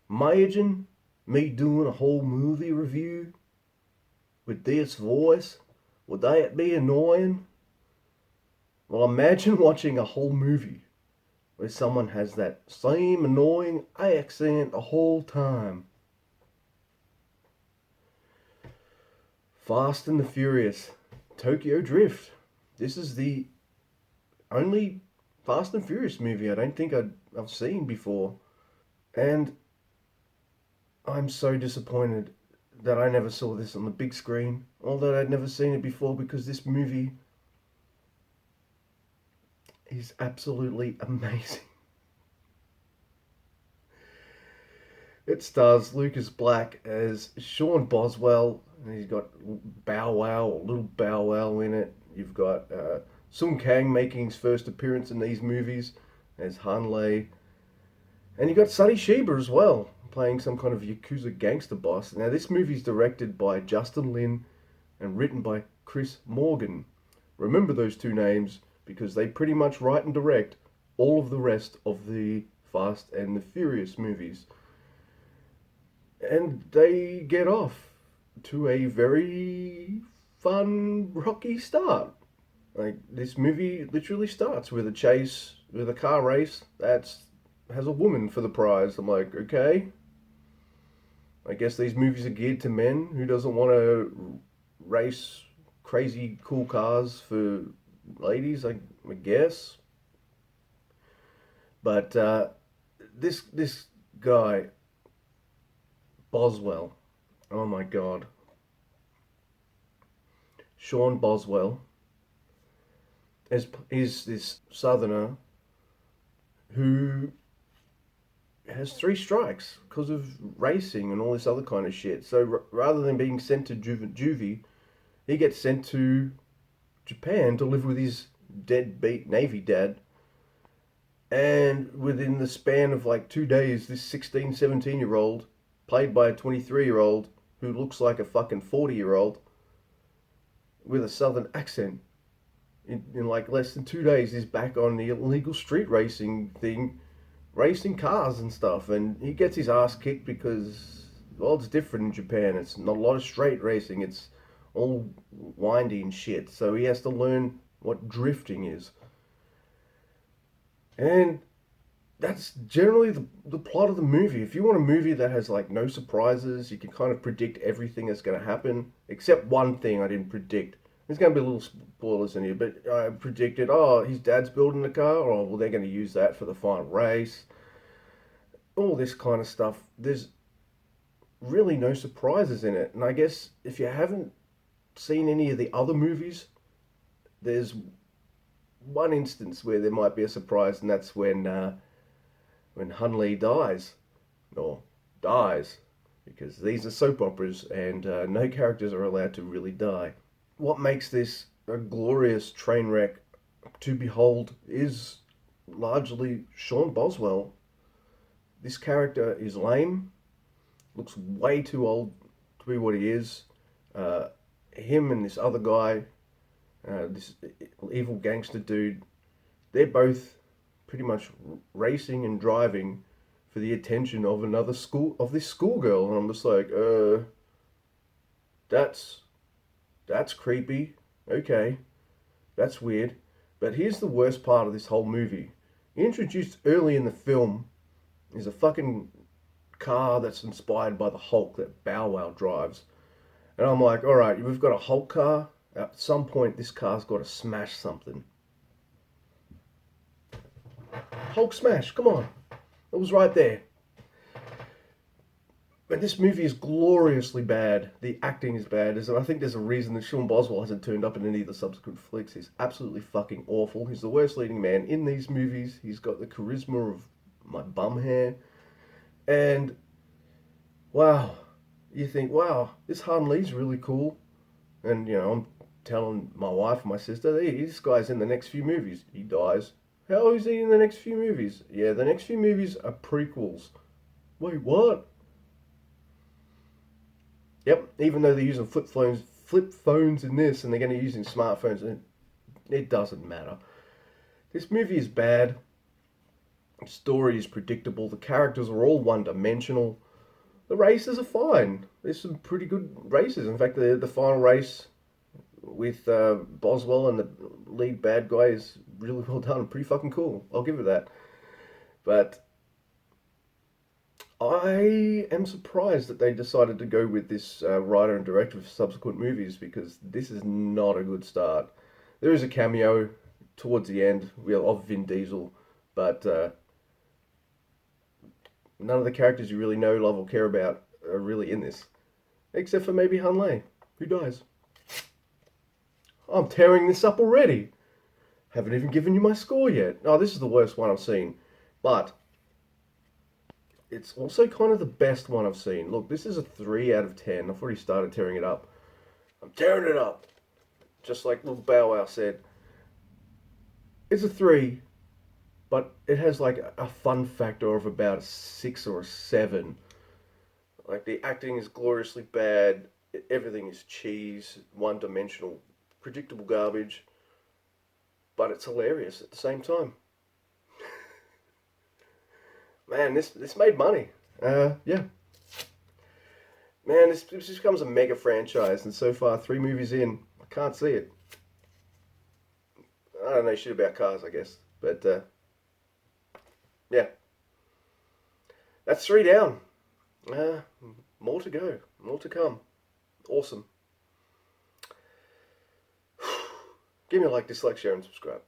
Imagine me doing a whole movie review with this voice. Would that be annoying? Well, imagine watching a whole movie where someone has that same annoying accent the whole time. Fast and the Furious, Tokyo Drift. This is the only Fast and Furious movie I don't think I've seen before. And I'm so disappointed that I never saw this on the big screen, although I'd never seen it before because this movie is absolutely amazing. It stars Lucas Black as Sean Boswell, and he's got Bow Wow, or Little Bow Wow in it. You've got Sung Kang making his first appearance in these movies as Han Lei. And you've got Sonny Shiba as well, playing some kind of Yakuza gangster boss. Now, this movie's directed by Justin Lin and written by Chris Morgan. Remember those two names because they pretty much write and direct all of the rest of the Fast and the Furious movies. And they get off to a very fun, rocky start. Like, this movie literally starts with a chase, with a car race that's has a woman for the prize. I'm like, okay. I guess these movies are geared to men. Who doesn't want to race crazy cool cars for ladies? I guess. But this guy Boswell, oh my god, Sean Boswell is this southerner who has three strikes because of racing and all this other kind of shit. So rather than being sent to juvie, he gets sent to Japan to live with his deadbeat Navy dad. And within the span of like 2 days, this 16, 17-year-old, played by a 23-year-old who looks like a fucking 40-year-old with a southern accent, in like less than 2 days, he's back on the illegal street racing thing, racing cars and stuff, and he gets his ass kicked because, well, it's different in Japan. It's not a lot of straight racing. It's all windy and shit. So he has to learn what drifting is. And that's generally the plot of the movie. If you want a movie that has like no surprises, you can kind of predict everything that's going to happen, except one thing I didn't predict. There's going to be little spoilers in here, but I predicted, oh, his dad's building a car, or well, they're going to use that for the final race. All this kind of stuff. There's really no surprises in it. And I guess if you haven't seen any of the other movies, there's one instance where there might be a surprise, and that's when Hunley dies, or dies, because these are soap operas and no characters are allowed to really die. What makes this a glorious train wreck to behold is largely Sean Boswell. This character is lame, looks way too old to be what he is. Him and this other guy, this evil gangster dude, they're both pretty much racing and driving for the attention of this schoolgirl, and I'm just like, that's creepy. Okay, that's weird. But here's the worst part of this whole movie. Introduced early in the film is a fucking car that's inspired by the Hulk that Bow Wow drives. And I'm like, alright, we've got a Hulk car. At some point, this car's got to smash something. Hulk smash, come on. It was right there. But this movie is gloriously bad. The acting is bad. I think there's a reason that Sean Boswell hasn't turned up in any of the subsequent flicks. He's absolutely fucking awful. He's the worst leading man in these movies. He's got the charisma of my bum hair. And, wow, you think, wow, this Han Lee's really cool. And, you know, I'm telling my wife and my sister, hey, this guy's in the next few movies. He dies. How is he in the next few movies? Yeah, the next few movies are prequels. Wait, what? Yep, even though they're using flip phones in this, and they're going to be using smartphones, and it doesn't matter. This movie is bad. The story is predictable. The characters are all one-dimensional. The races are fine. There's some pretty good races. In fact, the final race with Boswell and the lead bad guy is really well done. Pretty fucking cool. I'll give it that. But I am surprised that they decided to go with this writer and director for subsequent movies because this is not a good start. There is a cameo towards the end of Vin Diesel, but none of the characters you really know, love, or care about are really in this, except for maybe Han Lei, who dies. I'm tearing this up already. Haven't even given you my score yet. Oh, this is the worst one I've seen, but it's also kind of the best one I've seen. Look, this is a 3 out of 10. I've already started tearing it up. I'm tearing it up. Just like little Bow Wow said. It's a 3, but it has like a fun factor of about a 6 or a 7. Like the acting is gloriously bad. Everything is cheese, one-dimensional, predictable garbage. But it's hilarious at the same time. Man, this made money. Yeah. Man, this becomes a mega franchise, and so far, 3 movies in, I can't see it. I don't know shit about cars, I guess. But, yeah. That's 3 down. Uh, More to go. More to come. Awesome. Give me a like, dislike, share, and subscribe.